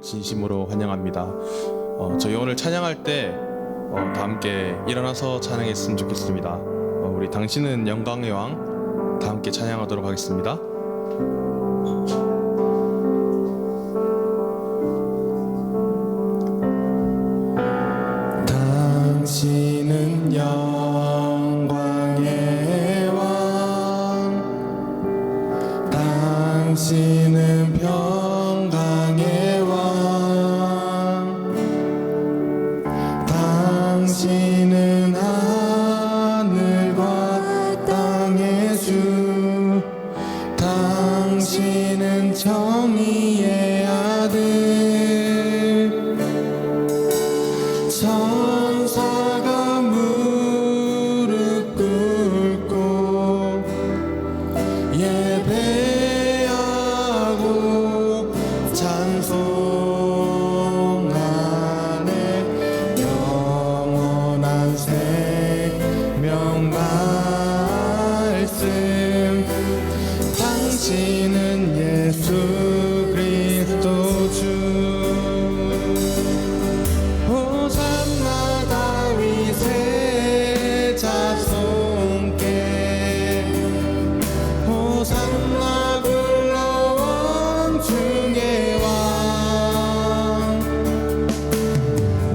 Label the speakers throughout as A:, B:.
A: 진심으로 환영합니다. 저희 오늘 찬양할 때 다 함께 일어나서 찬양했으면 좋겠습니다. 우리 당신은 영광의 왕 다 함께 찬양하도록 하겠습니다. 당신은 영광의 왕, 당신은 평강의 왕, 당신은 하늘과 땅의 주, 당신은 정의의 아들, 천사가 무릎 꿇고 예배하고 찬송하네. 영원한 생명 말씀, 당신은 예수 그리스도 주. 호산나 다윗의 자손께, 호산나 굴러온 중의 왕,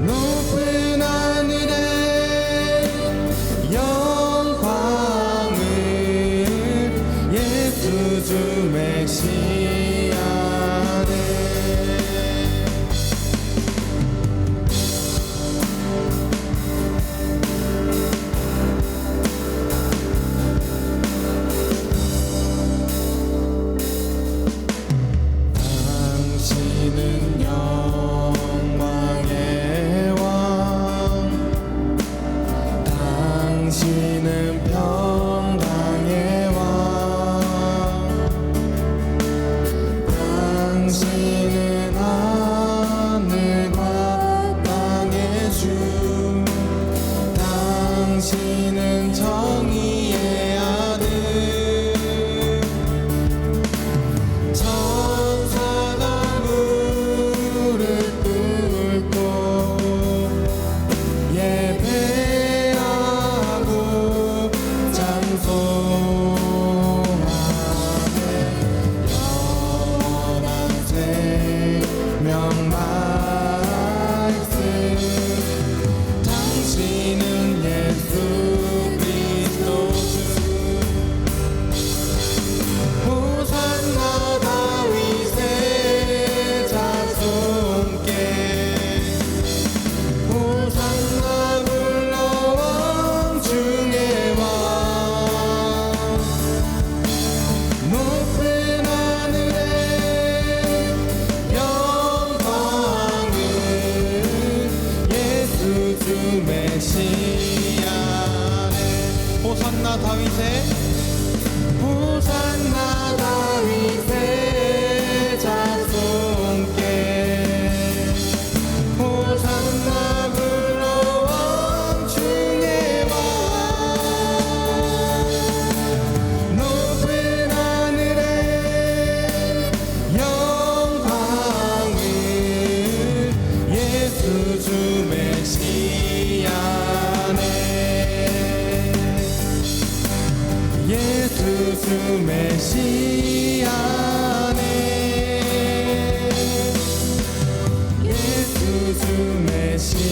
A: 높은 하늘에 영광을 예수 주 메시아네. 당신은 영광의 왕, 당신은 평강의 왕, 당신은 하늘과 땅의 주, 당신은 정의의 아들, 천사가 무릎 꿇고 예배하고 찬송하네. 영원한 생명 말씀, 당신은 예수 그리스도 주. 호산나 다윗의 자손께, 호산나 굴러온 중의 왕, 높은 하늘에 영광을 예수 주 메시아네. 호산나 다윗의, 호산나 다윗의 자손께, 호산나 굴러온 중의 왕, 높은 하늘에 영광을 예수 주 메시아네. 예수 주 메시아네. 예수 주 메시아네.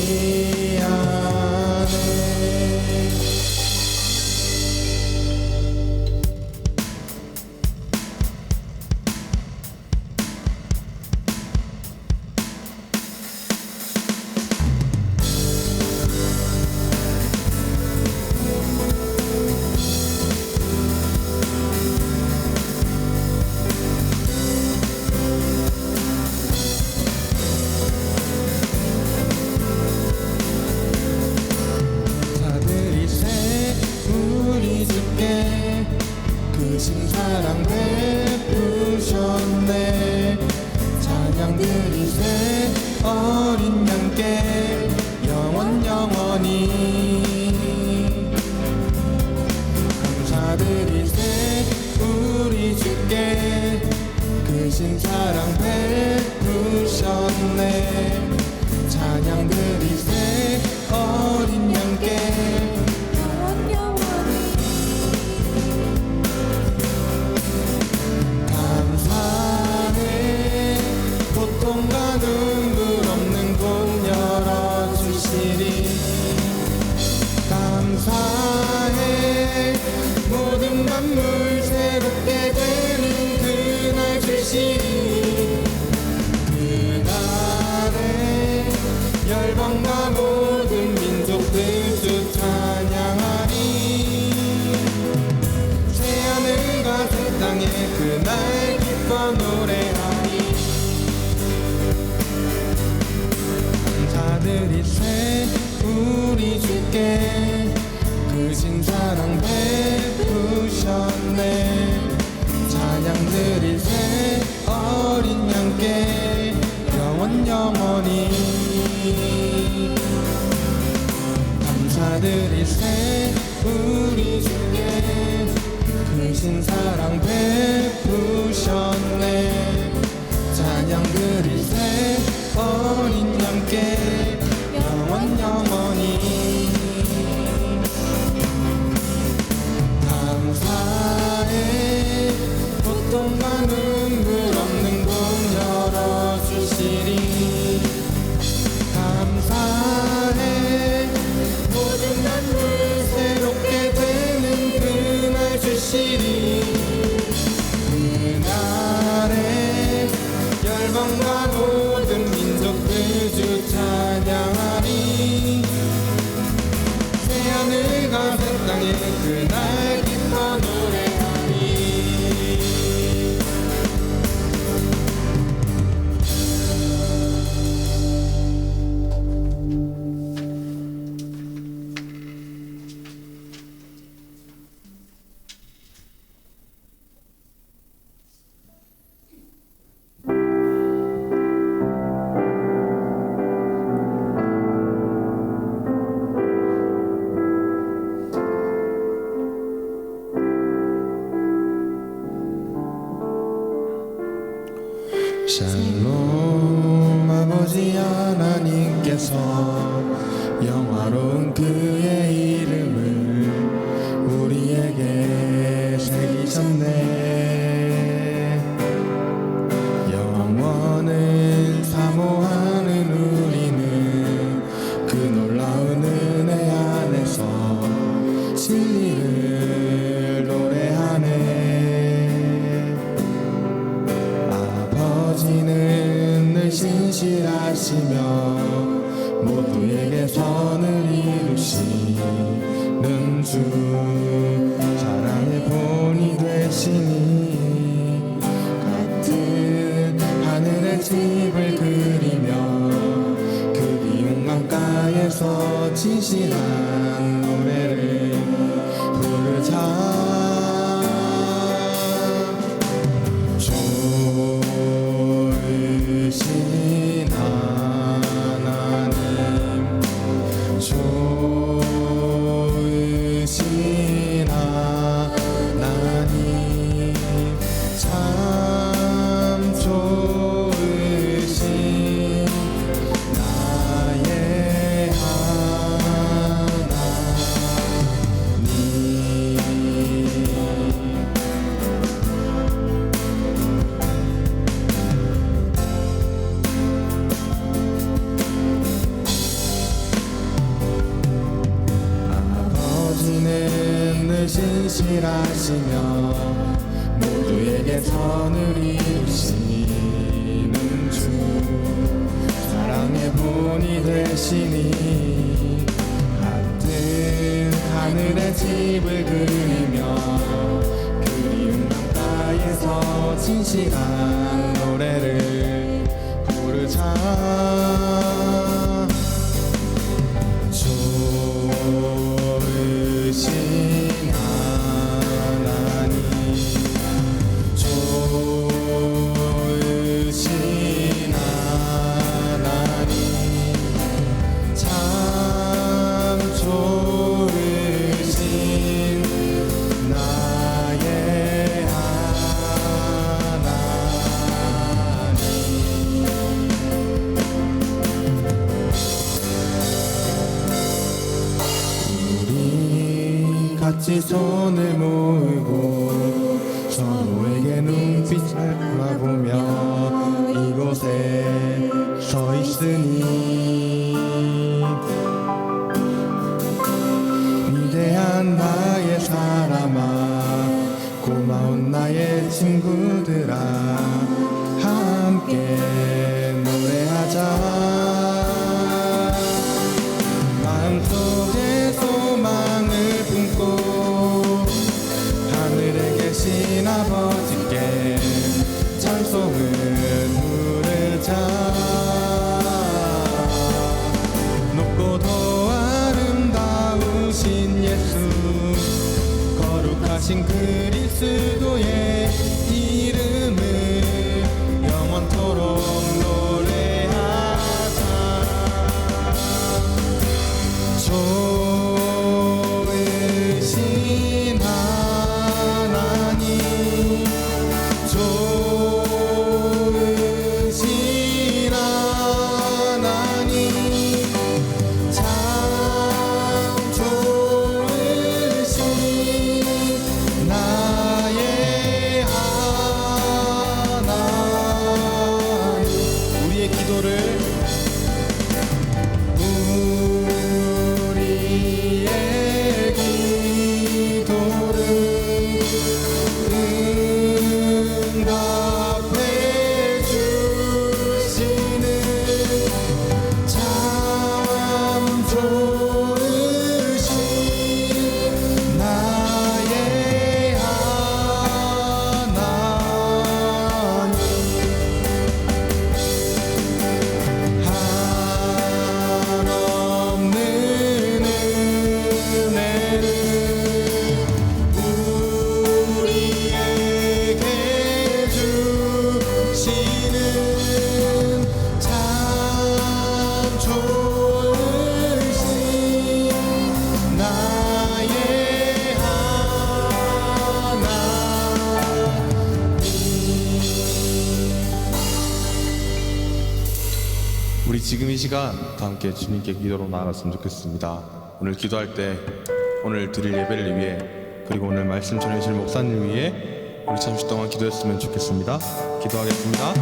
A: 크신 사랑 베푸셨네. 찬양 드리세 어린 양께 영원히 감사드리세 우리 주께 크신 사랑 베푸셨네. 베푸셨네. 찬양 드리세 어린 양께 감사해. 고통과 눈물 없는 곳 열어주시리. 감사해. 모든 만물 새롭게 되는 그날 주시리. 그날에 열방과 모든 민족들 주 찬양하리. 새하늘과 새 땅에 그날 기뻐 노래하리. 감사드리세 우리 주께 크신 사랑 베푸셨네. 찬양 드리세 어린 양께 영원히. 감사드리세 우리 주께 크신 사랑 베푸셨네. 찬양 드리세 어린 양께 영원히. 감사해. 고통과 눈물 없는 곳 열어주시리. 감사해. 모든 만물 새롭게 되는 그날 주시리. 그날에 열방과 모든 민족들 주 찬양하리. 새하늘과 새 땅에 그날 기뻐 노래하리. 샬롬. 아버지 하나님께서 영화로운 그의 이름을 우리에게 새기셨네. 영원을 사모하는 우리는 그 놀라운 은혜 안에서 진리를 노래하네. 아버지는 늘 신실하시며 모두에게 선을 이루시는 주. 사랑의 본이 되시니 같은 하늘의 집을 그리며 그 기운 강가에서 진실한 노래를 부르자. 좋으신 하나님, 좋으신 하나님, 참 좋으신 나의 하나님. 아버지는 늘 신실하시며 모두에게 선을 이루시는 주. 사랑의 본이 되시니 같은 하늘의 집을 그리며 그리운 강가에서 진실한 노래를 부르자. 좋으신 하나님, 좋으신 하나님, 참 좋으신 나의 하나님. 같이 손을 모으고 서로에게 눈빛을 바라보며 이곳에 서 있으니 위대한 나의 사람아 고마운 나의 친구들아 함께 노래하자. 마음속에 소망을 품고 하늘에 계신 아버지께 찬송을 부르자. 높고도 아름다우신 예수 거룩하신 그리스도의 이름을 영원토록 노래하자. 좋으신 하나님 좋으신 하나님 참 좋으신 나의 하나님. 우리의 기도를 응답해 주시는 참 좋으신 나의 하나님. 한없는 은혜를 우리에게 주시는 참 좋으신 나의 하나님. 우리 지금 이 시간 다 함께 주님께 기도로 나아갔으면 좋겠습니다. 오늘 기도할 때 오늘 드릴 예배를 위해 그리고 오늘 말씀 전해주실 목사님 위해 우리 잠시 동안 기도했으면 좋겠습니다. 기도하겠습니다.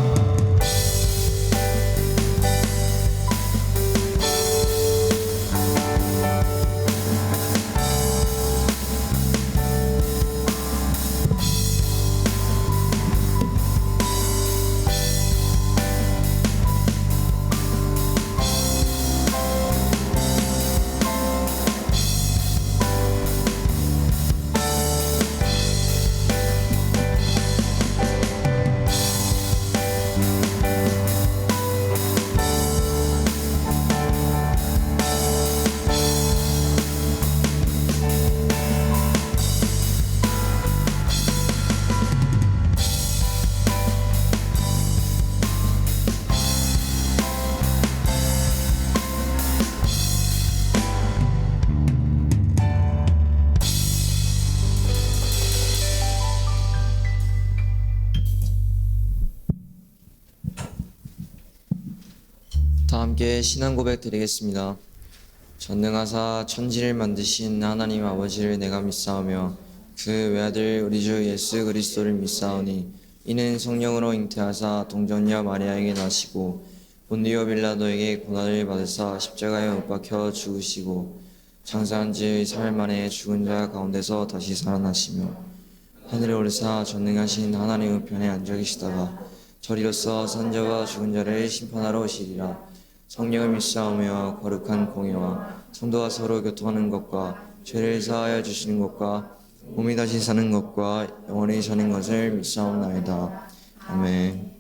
B: 다 함께 신앙 고백 드리겠습니다. 전능하사 천지를 만드신 하나님 아버지를 내가 믿사오며 그 외아들 우리 주 예수 그리스도를 믿사오니 이는 성령으로 잉태하사 동정녀 마리아에게 나시고 본디오 빌라도에게 고난을 받으사 십자가에 못 박혀 죽으시고 장사한 지 3일 만에 죽은 자 가운데서 다시 살아나시며 하늘에 오르사 전능하신 하나님 우편에 앉아 계시다가 저리로서 산자와 죽은 자를 심판하러 오시리라. 성령을 믿사오며 거룩한 공예와 성도와 서로 교통하는 것과 죄를 사하여 주시는 것과 몸이 다시 사는 것과 영원히 사는 것을 믿사옵나이다. 아멘.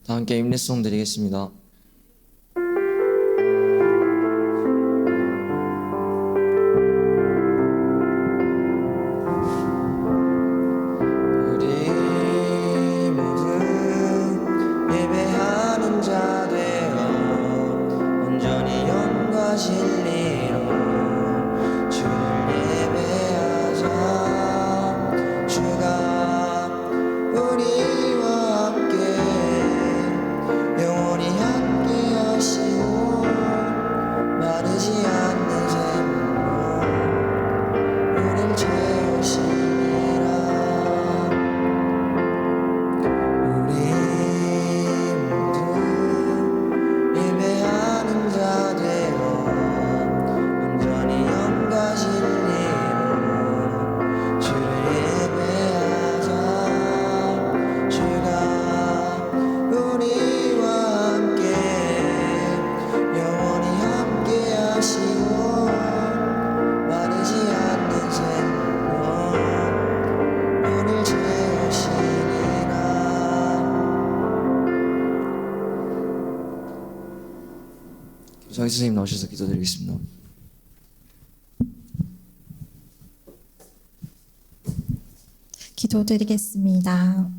B: 다 함께 임례송 드리겠습니다.
C: 우리와 함께 영원히
B: 정희 선생님 나오셔서 기도드리겠습니다.
C: 기도드리겠습니다.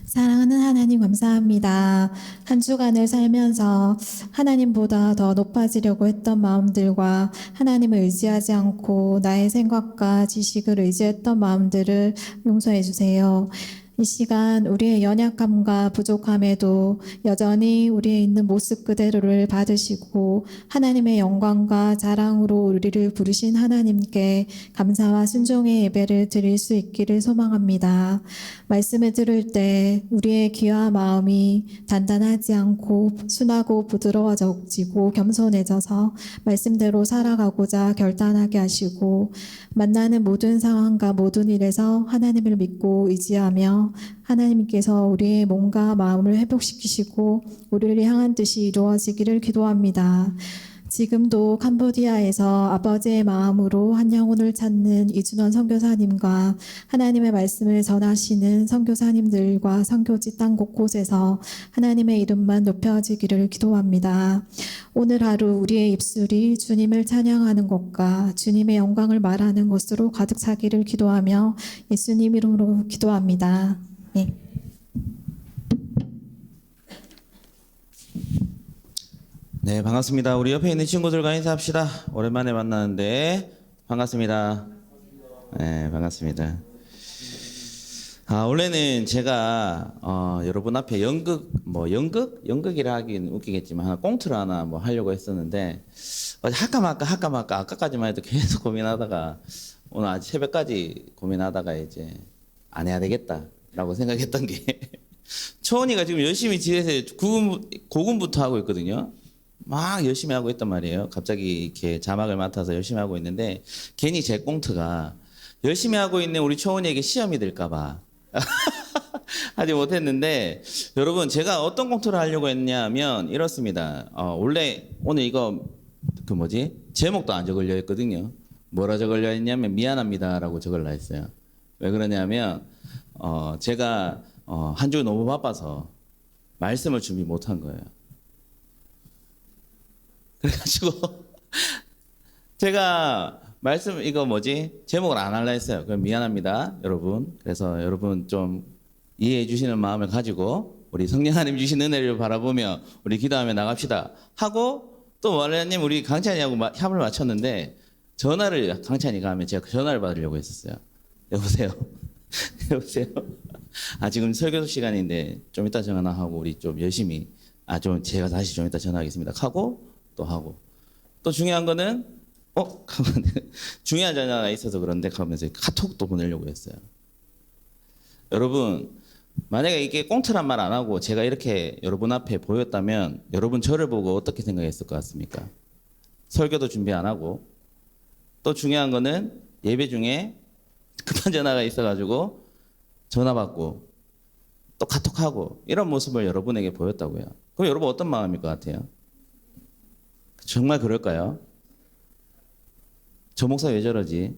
C: 사랑하는 하나님 감사합니다. 한 주간을 살면서 하나님보다 더 높아지려고 했던 마음들과 하나님을 의지하지 않고 나의 생각과 지식을 의지했던 마음들을 용서해 주세요. 이 시간 우리의 연약함과 부족함에도 여전히 우리의 있는 모습 그대로를 받으시고 하나님의 영광과 자랑으로 우리를 부르신 하나님께 감사와 순종의 예배를 드릴 수 있기를 소망합니다. 말씀을 들을 때 우리의 귀와 마음이 단단하지 않고 순하고 부드러워지고 겸손해져서 말씀대로 살아가고자 결단하게 하시고 만나는 모든 상황과 모든 일에서 하나님을 믿고 의지하며 하나님께서 우리의 몸과 마음을 회복시키시고 우리를 향한 뜻이 이루어지기를 기도합니다. 지금도 캄보디아에서 아버지의 마음으로 한 영혼을 찾는 이준원 선교사님과 하나님의 말씀을 전하시는 선교사님들과 선교지 땅 곳곳에서 하나님의 이름만 높여지기를 기도합니다. 오늘 하루 우리의 입술이 주님을 찬양하는 것과 주님의 영광을 말하는 것으로 가득 차기를 기도하며 예수님 이름으로 기도합니다. 네.
D: 네, 반갑습니다. 우리 옆에 있는 친구들과 인사합시다. 오랜만에 만나는데 반갑습니다. 네, 반갑습니다. 원래는 제가 여러분 앞에 연극이라 하긴 웃기겠지만 하나 꽁트를 하나 하려고 했었는데 할까 말까 아까까지만 해도 계속 고민하다가 오늘 아직 새벽까지 고민하다가 이제 안 해야 되겠다라고 생각했던 게 초원이가 지금 열심히 집에서 고군부터 하고 있거든요. 막 열심히 하고 있단 말이에요. 갑자기 이렇게 자막을 맡아서 열심히 하고 있는데 괜히 제 꽁트가 열심히 하고 있는 우리 초원이에게 시험이 될까봐 하지 못했는데 여러분 제가 어떤 꽁트를 하려고 했냐면 이렇습니다. 원래 오늘 이거 제목도 안 적으려 했거든요. 뭐라 적으려 했냐면 미안합니다라고 적으려 했어요. 왜 그러냐면 제가 한 주 너무 바빠서 말씀을 준비 못한 거예요. 그래가지고 제가 제목을 안 할라 했어요. 그럼 미안합니다, 여러분. 그래서 여러분 좀 이해해 주시는 마음을 가지고 우리 성령 하나님 주신 은혜를 바라보며 우리 기도하며 나갑시다 하고 또 원래님 우리 강찬이하고 협을 맞췄는데 전화를 강찬이가 하면 제가 전화를 받으려고 했었어요. 여보세요. 여보세요. 지금 설교 시간인데 좀 이따 전화하고 우리 좀 열심히 제가 다시 좀 이따 전화하겠습니다 하고 또 중요한 거는 중요한 전화가 있어서 그런데 하면서 카톡도 보내려고 했어요. 여러분 만약에 이게 꽁트란 말 안 하고 제가 이렇게 여러분 앞에 보였다면 여러분 저를 보고 어떻게 생각했을 것 같습니까? 설교도 준비 안 하고 또 중요한 거는 예배 중에 급한 전화가 있어가지고 전화 받고 또 카톡하고 이런 모습을 여러분에게 보였다고요. 그럼 여러분 어떤 마음일 것 같아요? 정말 그럴까요? 저 목사 왜 저러지?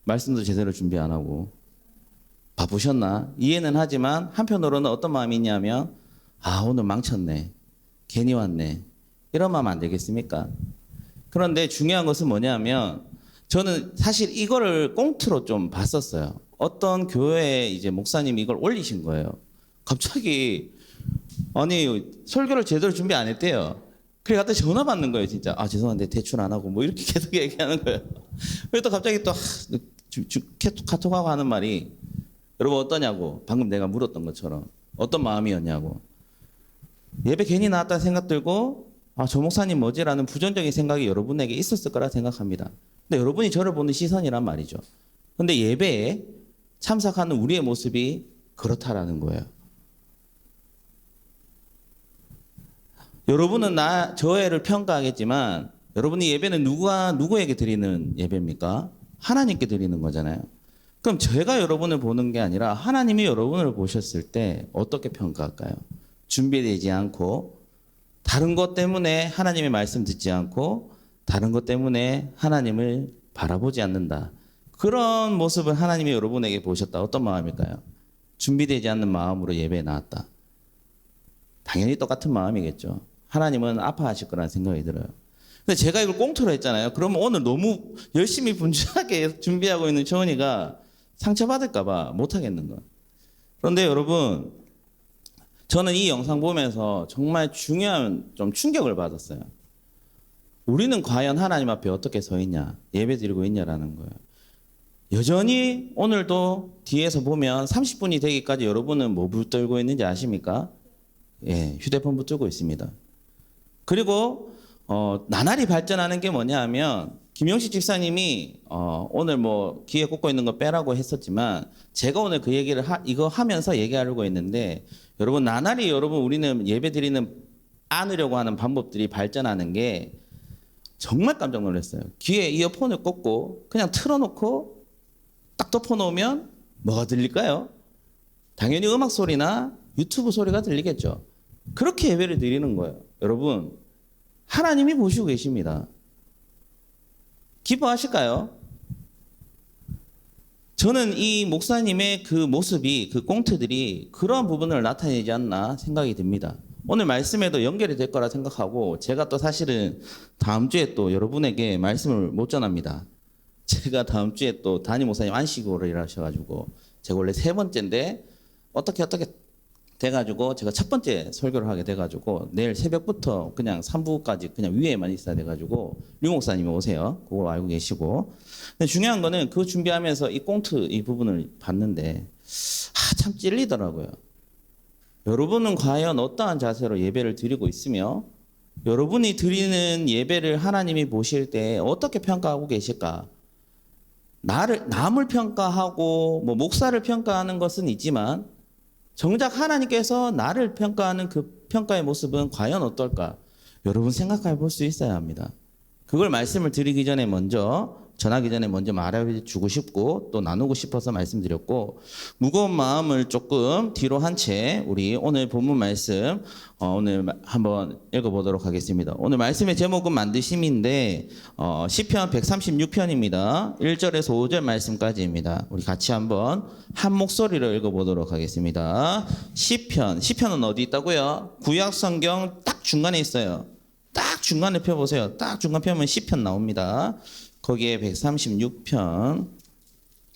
D: 말씀도 제대로 준비 안 하고 바쁘셨나? 이해는 하지만 한편으로는 어떤 마음이 있냐면 오늘 망쳤네. 괜히 왔네. 이런 마음 안 되겠습니까? 그런데 중요한 것은 뭐냐면 저는 사실 이거를 꽁트로 좀 봤었어요. 어떤 교회 이제 목사님이 이걸 올리신 거예요. 갑자기 설교를 제대로 준비 안 했대요. 그래 갖다 전화 받는 거예요, 진짜. 죄송한데 대출 안 하고 이렇게 계속 얘기하는 거예요. 그래서 또 갑자기 또 카톡하고 하는 말이 여러분 어떠냐고 방금 내가 물었던 것처럼 어떤 마음이었냐고 예배 괜히 나왔다는 생각 들고 저 목사님 뭐지라는 부정적인 생각이 여러분에게 있었을 거라 생각합니다. 근데 여러분이 저를 보는 시선이란 말이죠. 근데 예배에 참석하는 우리의 모습이 그렇다라는 거예요. 여러분은 저를 평가하겠지만 여러분이 예배는 누구에게 드리는 예배입니까? 하나님께 드리는 거잖아요. 그럼 제가 여러분을 보는 게 아니라 하나님이 여러분을 보셨을 때 어떻게 평가할까요? 준비되지 않고 다른 것 때문에 하나님의 말씀 듣지 않고 다른 것 때문에 하나님을 바라보지 않는다. 그런 모습을 하나님이 여러분에게 보셨다. 어떤 마음일까요? 준비되지 않는 마음으로 예배에 나왔다. 당연히 똑같은 마음이겠죠. 하나님은 아파하실 거라는 생각이 들어요. 근데 제가 이걸 꽁트로 했잖아요. 그러면 오늘 너무 열심히 분주하게 준비하고 있는 초은이가 상처받을까봐 못하겠는 거예요. 그런데 여러분, 저는 이 영상 보면서 정말 중요한 좀 충격을 받았어요. 우리는 과연 하나님 앞에 어떻게 서 있냐, 예배 드리고 있냐라는 거예요. 여전히 오늘도 뒤에서 보면 30분이 되기까지 여러분은 뭐 붙들고 있는지 아십니까? 예, 휴대폰 붙들고 있습니다. 그리고 나날이 발전하는 게 뭐냐 하면 김영식 집사님이 오늘 뭐 귀에 꽂고 있는 거 빼라고 했었지만 제가 오늘 그 얘기를 이거 하면서 얘기하려고 했는데 여러분 나날이 우리는 예배 드리는 안으려고 하는 방법들이 발전하는 게 정말 깜짝 놀랐어요. 귀에 이어폰을 꽂고 그냥 틀어놓고 딱 덮어놓으면 뭐가 들릴까요? 당연히 음악 소리나 유튜브 소리가 들리겠죠. 그렇게 예배를 드리는 거예요. 여러분, 하나님이 보시고 계십니다. 기뻐하실까요? 저는 이 목사님의 그 모습이, 그 꽁트들이 그러한 부분을 나타내지 않나 생각이 듭니다. 오늘 말씀에도 연결이 될 거라 생각하고 제가 또 사실은 다음 주에 또 여러분에게 말씀을 못 전합니다. 제가 다음 주에 또 담임 목사님 안식으로 일하셔가지고 제가 원래 3번째인데 어떻게 돼가지고 제가 첫 번째 설교를 하게 돼가지고 내일 새벽부터 그냥 3부까지 그냥 위에만 있어야 돼가지고 류 목사님이 오세요. 그거 알고 계시고. 근데 중요한 거는 그 준비하면서 이 꽁트 이 부분을 봤는데 참 찔리더라고요. 여러분은 과연 어떠한 자세로 예배를 드리고 있으며 여러분이 드리는 예배를 하나님이 보실 때 어떻게 평가하고 계실까? 남을 평가하고 뭐 목사를 평가하는 것은 있지만 정작 하나님께서 나를 평가하는 그 평가의 모습은 과연 어떨까? 여러분 생각해 볼 수 있어야 합니다. 그걸 말씀을 드리기 전에 전하기 전에 먼저 말해주고 싶고 또 나누고 싶어서 말씀드렸고 무거운 마음을 조금 뒤로 한 채 우리 오늘 본문 말씀 오늘 한번 읽어보도록 하겠습니다. 오늘 말씀의 제목은 만드심인데 시편 136편입니다. 1절에서 5절 말씀까지입니다. 우리 같이 한번 한 목소리로 읽어보도록 하겠습니다. 시편은 어디 있다고요? 구약 성경 딱 중간에 있어요. 딱 중간에 펴보세요. 딱 중간 펴면 시편 나옵니다. 거기에 136편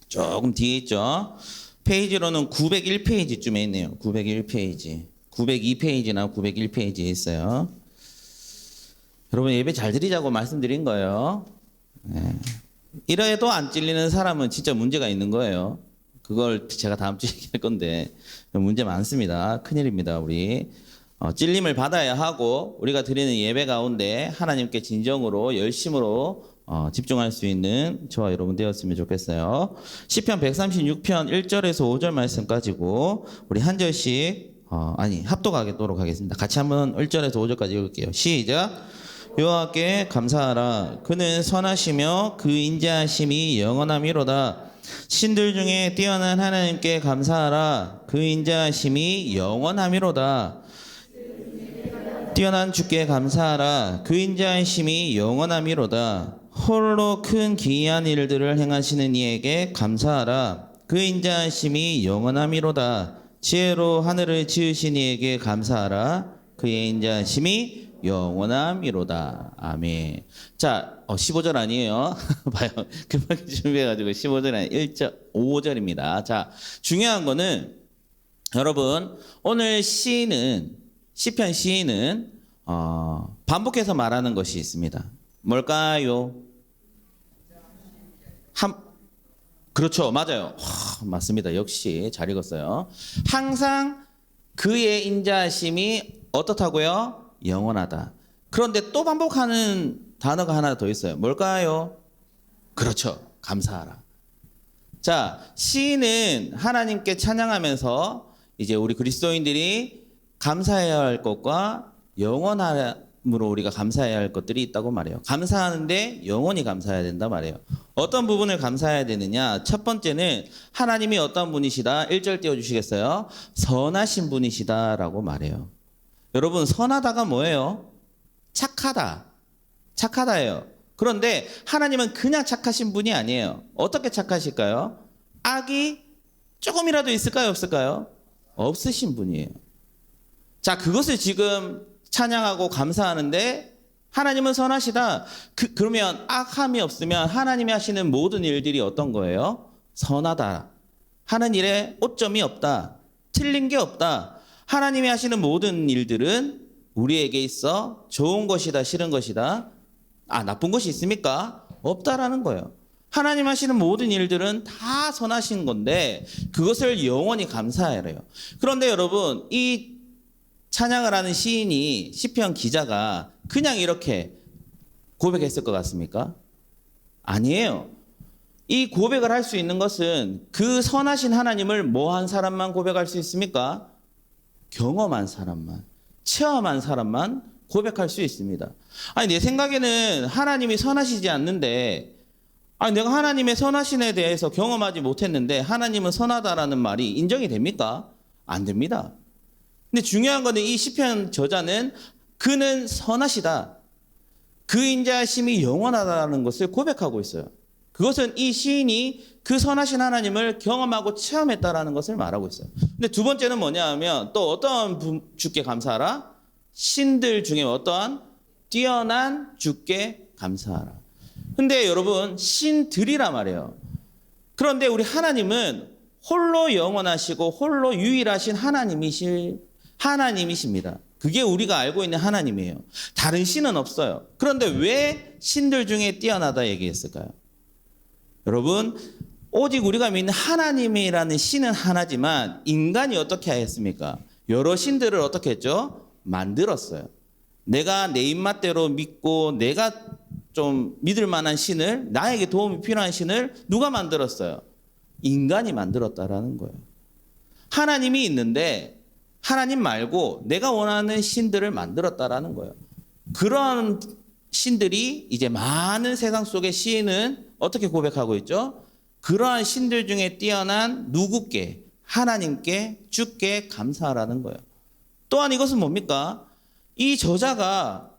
D: 조금 뒤에 있죠. 페이지로는 901페이지쯤에 있네요. 901페이지. 902페이지나 901페이지에 있어요. 여러분 예배 잘 드리자고 말씀드린 거예요. 네. 이래도 안 찔리는 사람은 진짜 문제가 있는 거예요. 그걸 제가 다음 주에 얘기할 건데 문제 많습니다. 큰일입니다. 우리 찔림을 받아야 하고 우리가 드리는 예배 가운데 하나님께 진정으로 열심으로 집중할 수 있는 저와 여러분 되었으면 좋겠어요. 시편 136편 1절에서 5절 말씀까지고 우리 한 절씩 합독하도록 하겠습니다. 같이 한번 1절에서 5절까지 읽을게요. 시작. 여호와께 감사하라. 그는 선하시며 그 인자하심이 영원함이로다. 신들 중에 뛰어난 하나님께 감사하라. 그 인자하심이 영원함이로다. 뛰어난 주께 감사하라. 그 인자하심이 영원함이로다. 홀로 큰 기이한 일들을 행하시는 이에게 감사하라. 그 인자하심이 영원함이로다. 지혜로 하늘을 지으신 이에게 감사하라. 그의 인자하심이 영원함이로다. 아멘. 자, 15절 아니에요. 봐요. 급하게 준비해가지고 15절 아니 5절입니다. 자, 중요한 거는 여러분 오늘 시편 시인은 반복해서 말하는 것이 있습니다. 뭘까요? 그렇죠. 맞아요. 맞습니다. 역시 잘 읽었어요. 항상 그의 인자하심이 어떻다고요? 영원하다. 그런데 또 반복하는 단어가 하나 더 있어요. 뭘까요? 그렇죠. 감사하라. 자, 시인은 하나님께 찬양하면서 이제 우리 그리스도인들이 감사해야 할 것과 영원함으로 우리가 감사해야 할 것들이 있다고 말해요. 감사하는데 영원히 감사해야 된다 말해요. 어떤 부분을 감사해야 되느냐? 첫 번째는 하나님이 어떤 분이시다. 1절 띄워주시겠어요? 선하신 분이시다라고 말해요. 여러분 선하다가 뭐예요? 착하다. 착하다예요. 그런데 하나님은 그냥 착하신 분이 아니에요. 어떻게 착하실까요? 악이 조금이라도 있을까요? 없을까요? 없으신 분이에요. 자, 자, 그것을 지금 찬양하고 감사하는데 하나님은 선하시다. 그러면 악함이 없으면 하나님이 하시는 모든 일들이 어떤 거예요? 선하다. 하는 일에 오점이 없다. 틀린 게 없다. 하나님이 하시는 모든 일들은 우리에게 있어 좋은 것이다, 싫은 것이다. 나쁜 것이 있습니까? 없다라는 거예요. 하나님 하시는 모든 일들은 다 선하신 건데 그것을 영원히 감사해요. 그런데 여러분, 이 찬양을 하는 시인이, 시편 기자가 그냥 이렇게 고백했을 것 같습니까? 아니에요. 이 고백을 할 수 있는 것은 그 선하신 하나님을 뭐 한 사람만 고백할 수 있습니까? 경험한 사람만, 체험한 사람만 고백할 수 있습니다. 내 생각에는 하나님이 선하시지 않는데, 내가 하나님의 선하심에 대해서 경험하지 못했는데 하나님은 선하다라는 말이 인정이 됩니까? 안 됩니다. 근데 중요한 것은 이 시편 저자는 그는 선하시다. 그 인자심이 영원하다는 것을 고백하고 있어요. 그것은 이 시인이 그 선하신 하나님을 경험하고 체험했다라는 것을 말하고 있어요. 근데 두 번째는 뭐냐 하면 또 어떠한 주께 감사하라? 신들 중에 어떠한 뛰어난 주께 감사하라. 근데 여러분, 신들이란 말이에요. 그런데 우리 하나님은 홀로 영원하시고 홀로 유일하신 하나님이십니다. 그게 우리가 알고 있는 하나님이에요. 다른 신은 없어요. 그런데 왜 신들 중에 뛰어나다 얘기했을까요? 여러분, 오직 우리가 믿는 하나님이라는 신은 하나지만 인간이 어떻게 했습니까? 여러 신들을 어떻게 했죠? 만들었어요. 내가 내 입맛대로 믿고 내가 좀 믿을 만한 신을, 나에게 도움이 필요한 신을 누가 만들었어요? 인간이 만들었다라는 거예요. 하나님이 있는데 하나님 말고 내가 원하는 신들을 만들었다라는 거예요. 그런 신들이 이제 많은 세상 속의 시인은 어떻게 고백하고 있죠? 그러한 신들 중에 뛰어난 누구께? 하나님께, 주께 감사하라는 거예요. 또한 이것은 뭡니까? 이 저자가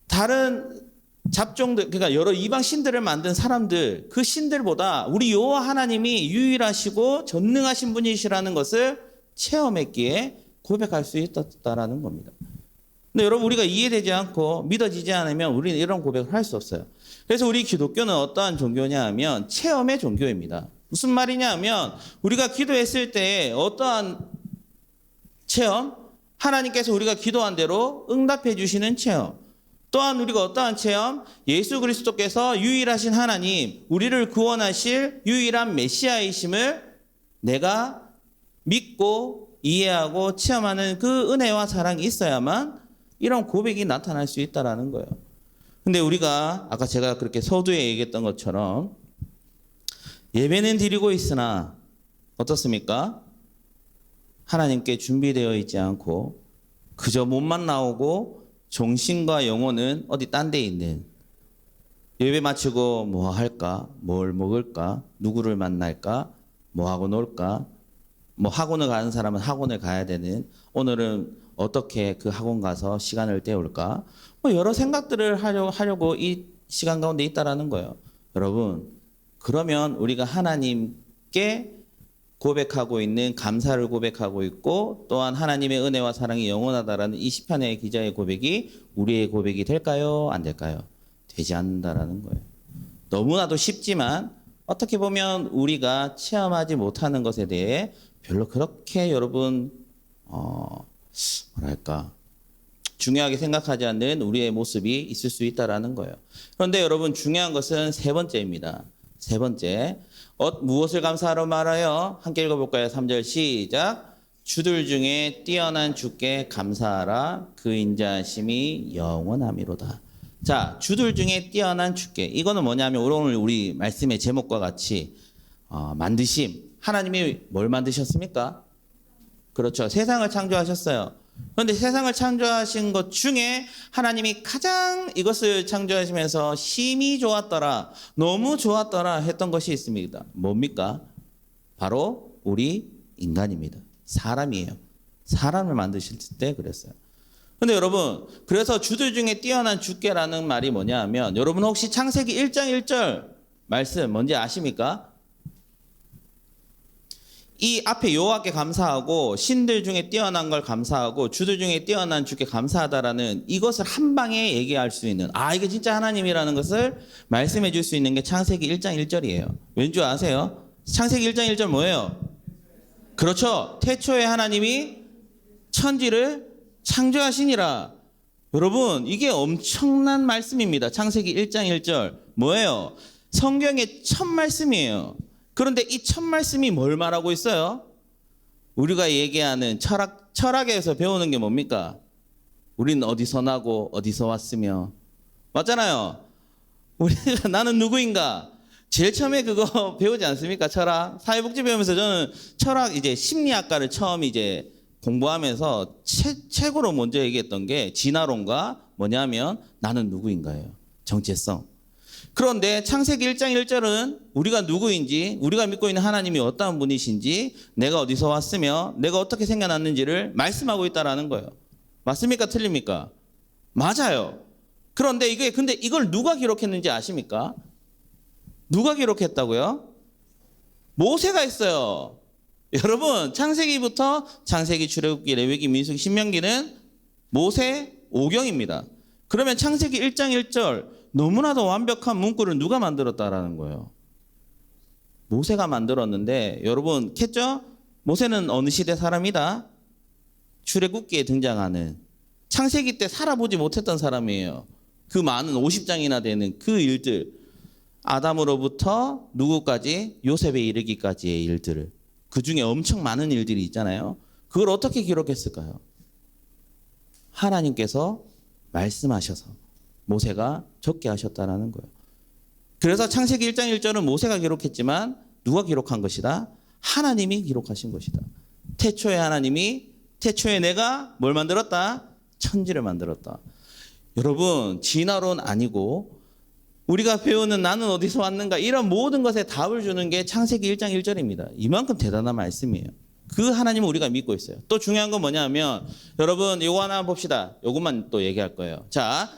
D: 다른 잡종들, 그러니까 여러 이방 신들을 만든 사람들, 그 신들보다 우리 여호와 하나님이 유일하시고 전능하신 분이시라는 것을 체험했기에 고백할 수 있었다라는 겁니다. 근데 여러분, 우리가 이해되지 않고 믿어지지 않으면 우리는 이런 고백을 할 수 없어요. 그래서 우리 기독교는 어떠한 종교냐 하면 체험의 종교입니다. 무슨 말이냐 하면 우리가 기도했을 때 어떠한 체험? 하나님께서 우리가 기도한 대로 응답해 주시는 체험. 또한 우리가 어떠한 체험? 예수 그리스도께서 유일하신 하나님, 우리를 구원하실 유일한 메시아이심을 내가 믿고 이해하고 체험하는 그 은혜와 사랑이 있어야만 이런 고백이 나타날 수 있다는 거예요. 근데 우리가 아까 제가 그렇게 서두에 얘기했던 것처럼 예배는 드리고 있으나 어떻습니까? 하나님께 준비되어 있지 않고 그저 몸만 나오고 정신과 영혼은 어디 딴 데 있는, 예배 마치고 뭐 할까? 뭘 먹을까? 누구를 만날까? 뭐 하고 놀까? 뭐 학원을 가는 사람은 학원을 가야 되는, 오늘은 어떻게 그 학원 가서 시간을 때울까? 뭐 여러 생각들을 하려고 이 시간 가운데 있다라는 거예요. 여러분, 그러면 우리가 하나님께 고백하고 있는 감사를 고백하고 있고 또한 하나님의 은혜와 사랑이 영원하다라는 이 시편의 기자의 고백이 우리의 고백이 될까요? 안 될까요? 되지 않는다라는 거예요. 너무나도 쉽지만 어떻게 보면 우리가 체험하지 못하는 것에 대해 별로 그렇게 여러분 중요하게 생각하지 않는 우리의 모습이 있을 수 있다라는 거예요. 그런데 여러분, 중요한 것은 세 번째입니다. 세 번째, 무엇을 감사하러 말하여? 함께 읽어볼까요? 3절 시작. 주들 중에 뛰어난 주께 감사하라. 그 인자하심이 영원함이로다. 자, 주들 중에 뛰어난 주께. 이거는 뭐냐면 오늘 우리 말씀의 제목과 같이 만드심. 하나님이 뭘 만드셨습니까? 그렇죠. 세상을 창조하셨어요. 그런데 세상을 창조하신 것 중에 하나님이 가장 이것을 창조하시면서 심히 좋았더라, 너무 좋았더라 했던 것이 있습니다. 뭡니까? 바로 우리 인간입니다. 사람이에요. 사람을 만드실 때 그랬어요. 근데 여러분, 그래서 주들 중에 뛰어난 주께라는 말이 뭐냐 하면, 여러분 혹시 창세기 1장 1절 말씀 뭔지 아십니까? 이 앞에 여호와께 감사하고 신들 중에 뛰어난 걸 감사하고 주들 중에 뛰어난 주께 감사하다라는 이것을 한 방에 얘기할 수 있는 이게 진짜 하나님이라는 것을 말씀해 줄 수 있는 게 창세기 1장 1절이에요. 왠지 아세요? 창세기 1장 1절 뭐예요? 그렇죠. 태초에 하나님이 천지를 창조하시니라. 여러분 이게 엄청난 말씀입니다. 창세기 1장 1절 뭐예요? 성경의 첫 말씀이에요. 그런데 이 첫 말씀이 뭘 말하고 있어요? 우리가 얘기하는 철학에서 배우는 게 뭡니까? 우리는 어디서 나고 어디서 왔으며 맞잖아요. 우리가 나는 누구인가? 제일 처음에 그거 배우지 않습니까? 철학. 사회복지 배우면서 저는 철학 이제 심리학과를 처음 이제 공부하면서 책으로 먼저 얘기했던 게 진화론과 뭐냐면 나는 누구인가예요. 정체성. 그런데 창세기 1장 1절은 우리가 누구인지 우리가 믿고 있는 하나님이 어떠한 분이신지 내가 어디서 왔으며 내가 어떻게 생겨났는지를 말씀하고 있다라는 거예요. 맞습니까? 틀립니까? 맞아요. 그런데 근데 이걸 누가 기록했는지 아십니까? 누가 기록했다고요? 모세가 했어요. 여러분 창세기부터 창세기, 출애굽기, 레위기, 민수기, 신명기는 모세 5경입니다. 그러면 창세기 1장 1절 너무나도 완벽한 문구를 누가 만들었다라는 거예요? 모세가 만들었는데 여러분 켰죠? 모세는 어느 시대 사람이다? 출애굽기에 등장하는 창세기 때 살아보지 못했던 사람이에요. 그 많은 50장이나 되는 그 일들 아담으로부터 누구까지 요셉에 이르기까지의 일들을 그 중에 엄청 많은 일들이 있잖아요. 그걸 어떻게 기록했을까요? 하나님께서 말씀하셔서 모세가 적게 하셨다라는 거예요. 그래서 창세기 1장 1절은 모세가 기록했지만 누가 기록한 것이다? 하나님이 기록하신 것이다. 태초에 내가 뭘 만들었다? 천지를 만들었다. 여러분 진화론 아니고 우리가 배우는 나는 어디서 왔는가 이런 모든 것에 답을 주는 게 창세기 1장 1절입니다. 이만큼 대단한 말씀이에요. 그 하나님을 우리가 믿고 있어요. 또 중요한 건 뭐냐면 여러분 이거 하나 봅시다. 이것만 또 얘기할 거예요. 자,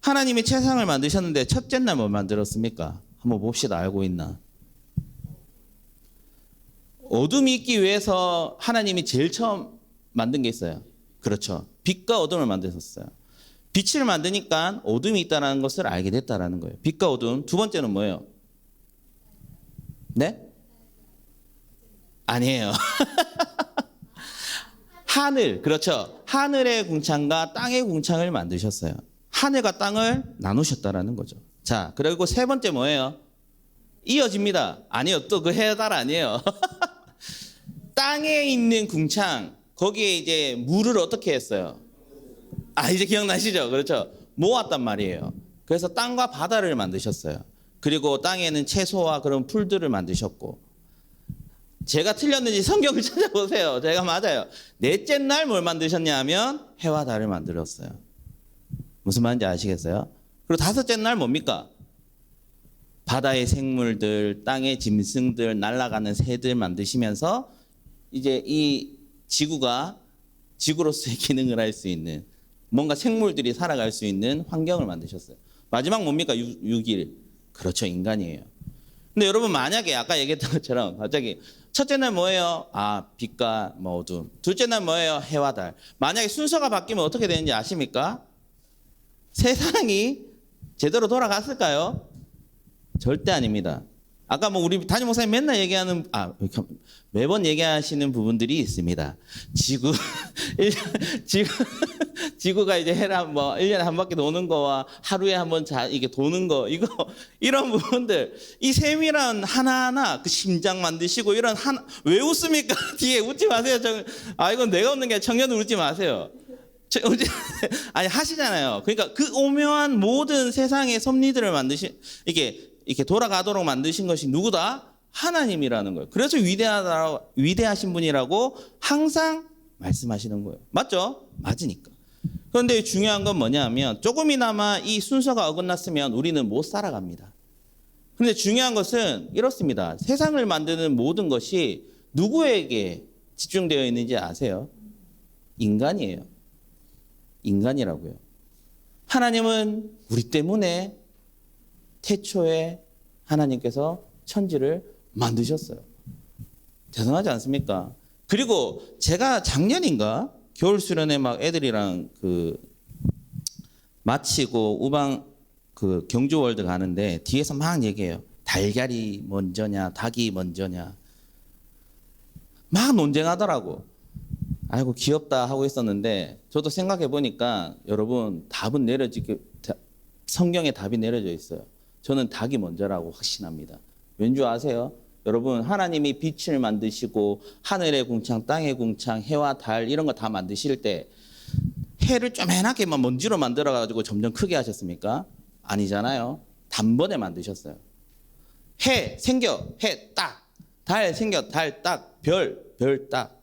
D: 하나님이 세상을 만드셨는데 첫째 날 뭐 만들었습니까? 한번 봅시다. 알고 있나? 어둠이 있기 위해서 하나님이 제일 처음 만든 게 있어요. 그렇죠. 빛과 어둠을 만드셨어요. 빛을 만드니까 어둠이 있다는 것을 알게 됐다는 거예요. 빛과 어둠. 두 번째는 뭐예요? 네? 아니에요. 하늘. 그렇죠. 하늘의 궁창과 땅의 궁창을 만드셨어요. 하늘과 땅을 나누셨다라는 거죠. 자, 그리고 세 번째 뭐예요? 이어집니다. 아니요. 또 그 해달 아니에요. 땅에 있는 궁창, 거기에 이제 물을 어떻게 했어요? 이제 기억나시죠? 그렇죠. 모았단 말이에요. 그래서 땅과 바다를 만드셨어요. 그리고 땅에는 채소와 그런 풀들을 만드셨고. 제가 틀렸는지 성경을 찾아보세요. 제가 맞아요. 넷째 날 뭘 만드셨냐 하면 해와 달을 만들었어요. 무슨 말인지 아시겠어요? 그리고 다섯째 날 뭡니까? 바다의 생물들, 땅의 짐승들, 날아가는 새들 만드시면서 이제 이 지구가 지구로서의 기능을 할 수 있는 뭔가 생물들이 살아갈 수 있는 환경을 만드셨어요. 마지막 뭡니까? 6일. 그렇죠. 인간이에요. 근데 여러분 만약에 아까 얘기했던 것처럼 갑자기 첫째 날 뭐예요? 빛과 어둠. 둘째 날 뭐예요? 해와 달. 만약에 순서가 바뀌면 어떻게 되는지 아십니까? 세상이 제대로 돌아갔을까요? 절대 아닙니다. 아까 우리 담임 목사님 맨날 얘기하는 매번 얘기하시는 부분들이 있습니다. 지구가 이제 해랑 1년에 한 바퀴 도는 거와 하루에 한 번 이게 도는 거 이런 부분들 이 세밀한 하나하나 그 심장 만드시고 이런 왜 웃습니까? 뒤에 웃지 마세요. 이건 내가 웃는 게 아니라 청년들 웃지 마세요. 하시잖아요. 그러니까 그 오묘한 모든 세상의 섭리들을 이렇게 돌아가도록 만드신 것이 누구다? 하나님이라는 거예요. 그래서 위대하신 분이라고 항상 말씀하시는 거예요. 맞죠? 맞으니까. 그런데 중요한 건 뭐냐면 조금이나마 이 순서가 어긋났으면 우리는 못 살아갑니다. 그런데 중요한 것은 이렇습니다. 세상을 만드는 모든 것이 누구에게 집중되어 있는지 아세요? 인간이에요. 인간이라고요. 하나님은 우리 때문에 태초에 하나님께서 천지를 만드셨어요. 대단하지 않습니까? 그리고 제가 작년인가 겨울 수련회 막 애들이랑 그 마치고 우방 그 경주월드 가는데 뒤에서 막 얘기해요. 달걀이 먼저냐 닭이 먼저냐 막 논쟁하더라고. 아이고 귀엽다 하고 있었는데 저도 생각해 보니까 여러분 답은 성경에 답이 내려져 있어요. 저는 닭이 먼저라고 확신합니다. 왠지 아세요? 여러분 하나님이 빛을 만드시고 하늘의 궁창, 땅의 궁창, 해와 달 이런 거 다 만드실 때 해를 쪼매나게만 먼지로 만들어가지고 점점 크게 하셨습니까? 아니잖아요. 단번에 만드셨어요. 해 생겨, 해 딱. 달 생겨, 달 딱. 별 딱.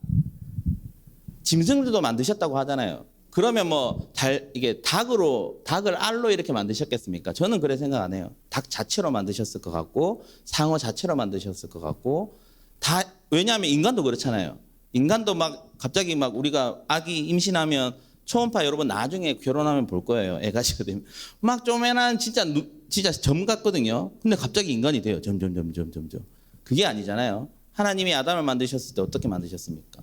D: 짐승들도 만드셨다고 하잖아요. 그러면 뭐 이게 닭을 알로 이렇게 만드셨겠습니까? 저는 그래 생각 안 해요. 닭 자체로 만드셨을 것 같고 상어 자체로 만드셨을 것 같고 왜냐하면 인간도 그렇잖아요. 인간도 막 갑자기 막 우리가 아기 임신하면 초음파 여러분 나중에 결혼하면 볼 거예요. 애가 지가 되면 막 쪼매난 진짜 점 같거든요. 근데 갑자기 인간이 돼요. 점점. 그게 아니잖아요. 하나님이 아담을 만드셨을 때 어떻게 만드셨습니까?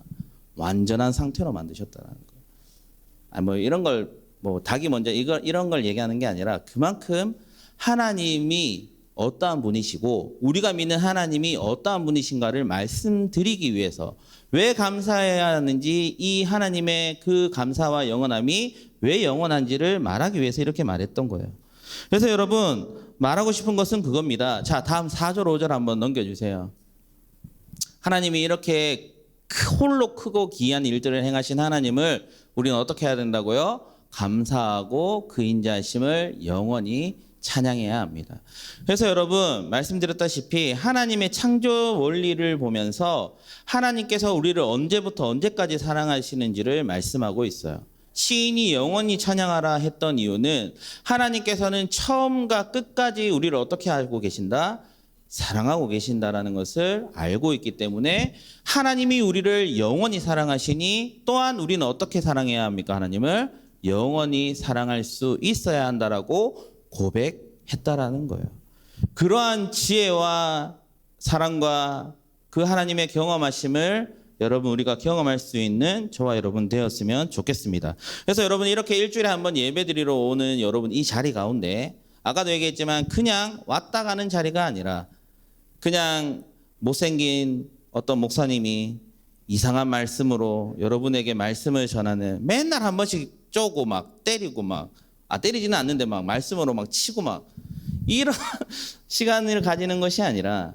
D: 완전한 상태로 만드셨다는 거예요. 뭐 이런 걸 뭐 닭이 먼저 이런 걸 얘기하는 게 아니라 그만큼 하나님이 어떠한 분이시고 우리가 믿는 하나님이 어떠한 분이신가를 말씀드리기 위해서 왜 감사해야 하는지 이 하나님의 그 감사와 영원함이 왜 영원한지를 말하기 위해서 이렇게 말했던 거예요. 그래서 여러분 말하고 싶은 것은 그겁니다. 자, 다음 4절 5절 한번 넘겨주세요. 하나님이 이렇게 홀로 크고 기이한 일들을 행하신 하나님을 우리는 어떻게 해야 된다고요? 감사하고 그 인자하심을 영원히 찬양해야 합니다. 그래서 여러분 말씀드렸다시피 하나님의 창조 원리를 보면서 하나님께서 우리를 언제부터 언제까지 사랑하시는지를 말씀하고 있어요. 시인이 영원히 찬양하라 했던 이유는 하나님께서는 처음과 끝까지 우리를 어떻게 알고 계신다? 사랑하고 계신다라는 것을 알고 있기 때문에 하나님이 우리를 영원히 사랑하시니 또한 우리는 어떻게 사랑해야 합니까? 하나님을 영원히 사랑할 수 있어야 한다라고 고백했다라는 거예요. 그러한 지혜와 사랑과 그 하나님의 경험하심을 여러분 우리가 경험할 수 있는 저와 여러분 되었으면 좋겠습니다. 그래서 여러분 이렇게 일주일에 한번 예배드리러 오는 여러분 이 자리 가운데 아까도 얘기했지만 그냥 왔다 가는 자리가 아니라 그냥 못생긴 어떤 목사님이 이상한 말씀으로 여러분에게 말씀을 전하는 맨날 한 번씩 쪼고 막 때리고 막 때리지는 않는데 막 말씀으로 막 치고 막 이런 시간을 가지는 것이 아니라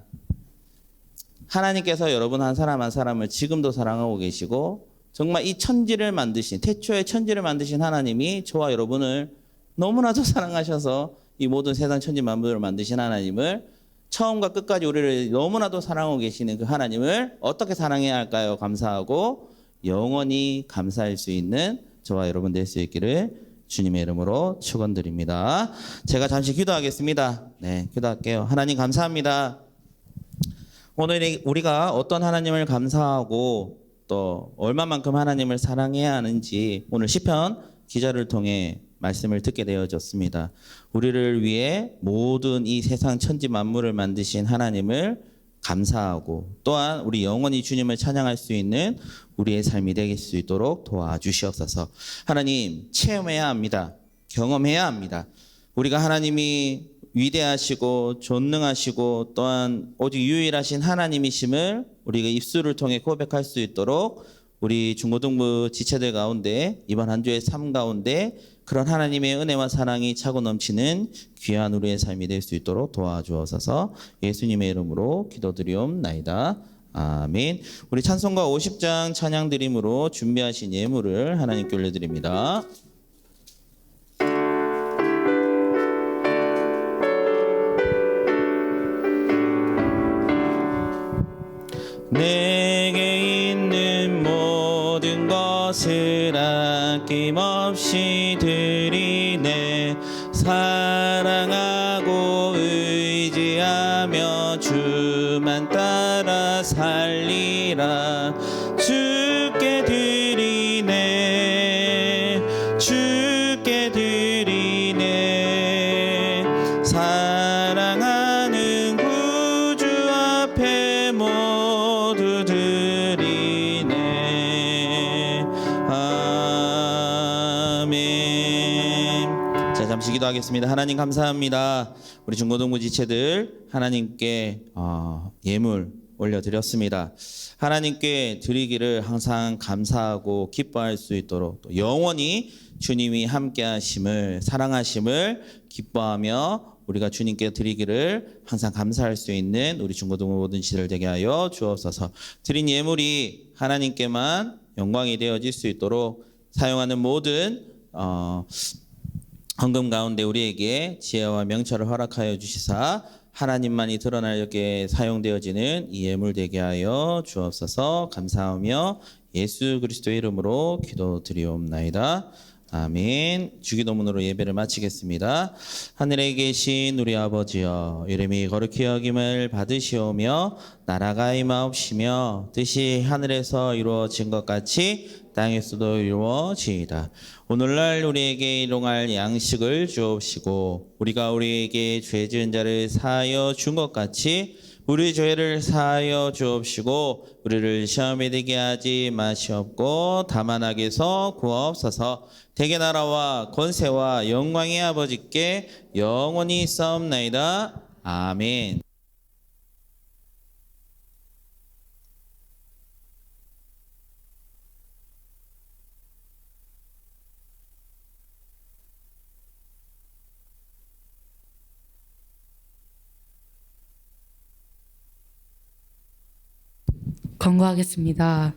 D: 하나님께서 여러분 한 사람 한 사람을 지금도 사랑하고 계시고 정말 이 천지를 만드신 태초에 천지를 만드신 하나님이 저와 여러분을 너무나도 사랑하셔서 이 모든 세상 천지 만물을 만드신 하나님을 처음과 끝까지 우리를 너무나도 사랑하고 계시는 그 하나님을 어떻게 사랑해야 할까요? 감사하고 영원히 감사할 수 있는 저와 여러분 될 수 있기를 주님의 이름으로 축원드립니다. 제가 잠시 기도하겠습니다. 네, 기도할게요. 하나님 감사합니다. 오늘 우리가 어떤 하나님을 감사하고 또 얼마만큼 하나님을 사랑해야 하는지 오늘 시편 기자를 통해 말씀을 듣게 되어졌습니다. 우리를 위해 모든 이 세상 천지 만물을 만드신 하나님을 감사하고 또한 우리 영원히 주님을 찬양할 수 있는 우리의 삶이 될 수 있도록 도와주시옵소서. 하나님 체험해야 합니다. 경험해야 합니다. 우리가 하나님이 위대하시고 존능하시고 또한 오직 유일하신 하나님이심을 우리가 입술을 통해 고백할 수 있도록 우리 중고등부 지체들 가운데 이번 한 주의 삶 가운데 그런 하나님의 은혜와 사랑이 차고 넘치는 귀한 우리의 삶이 될 수 있도록 도와주옵소서. 예수님의 이름으로 기도드리옵나이다. 아멘. 우리 찬송가 50장 찬양 드림으로 준비하신 예물을 하나님께 올려드립니다. 내게 있는 모든 것을 아낌없이 드리네. 사랑하고 의지하며 주만 따라 살리라. 주께 드리네. 주께 드리네. 사랑하는 구주 앞에 모두 드리네. 같이 기도하겠습니다. 하나님 감사합니다. 우리 중고등부 지체들 하나님께 예물 올려드렸습니다. 하나님께 드리기를 항상 감사하고 기뻐할 수 있도록 또 영원히 주님이 함께하심을 사랑하심을 기뻐하며 우리가 주님께 드리기를 항상 감사할 수 있는 우리 중고등부 모든 지체들 되게 하여 주옵소서. 드린 예물이 하나님께만 영광이 되어질 수 있도록 사용하는 모든 헌금 가운데 우리에게 지혜와 명철을 허락하여 주시사 하나님만이 드러나게 사용되어지는 이 예물 되게 하여 주옵소서. 감사하며 예수 그리스도의 이름으로 기도드리옵나이다. 아멘. 주기도문으로 예배를 마치겠습니다. 하늘에 계신 우리 아버지여, 이름이 거룩히 여김을 받으시오며 나라가 임하옵시며 뜻이 하늘에서 이루어진 것 같이 땅에서도 이루어지이다. 오늘날 우리에게 일용할 양식을 주옵시고 우리가 우리에게 죄 지은 자를 사하여 준 것 같이 우리 죄를 사하여 주옵시고 우리를 시험에 들게 하지 마시옵고 다만 악에서 구하옵소서. 대개 나라와 권세와 영광의 아버지께 영원히 있사옵나이다. 아멘.
E: 권고하겠습니다.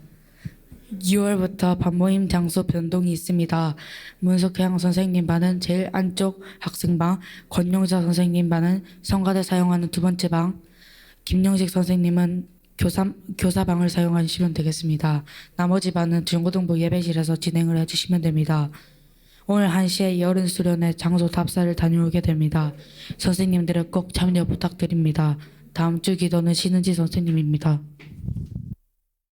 E: 6월부터 반모임 장소 변동이 있습니다. 문석향 선생님 반은 제일 안쪽 학생방, 권용자 선생님 반은 성가대 사용하는 두 번째 방, 김영식 선생님은 교사방을 사용하시면 되겠습니다. 나머지 반은 중고등부 예배실에서 진행을 해주시면 됩니다. 오늘 1시에 여른 수련회 장소 답사를 다녀오게 됩니다. 선생님들은 꼭 참여 부탁드립니다. 다음 주 기도는 신은지 선생님입니다.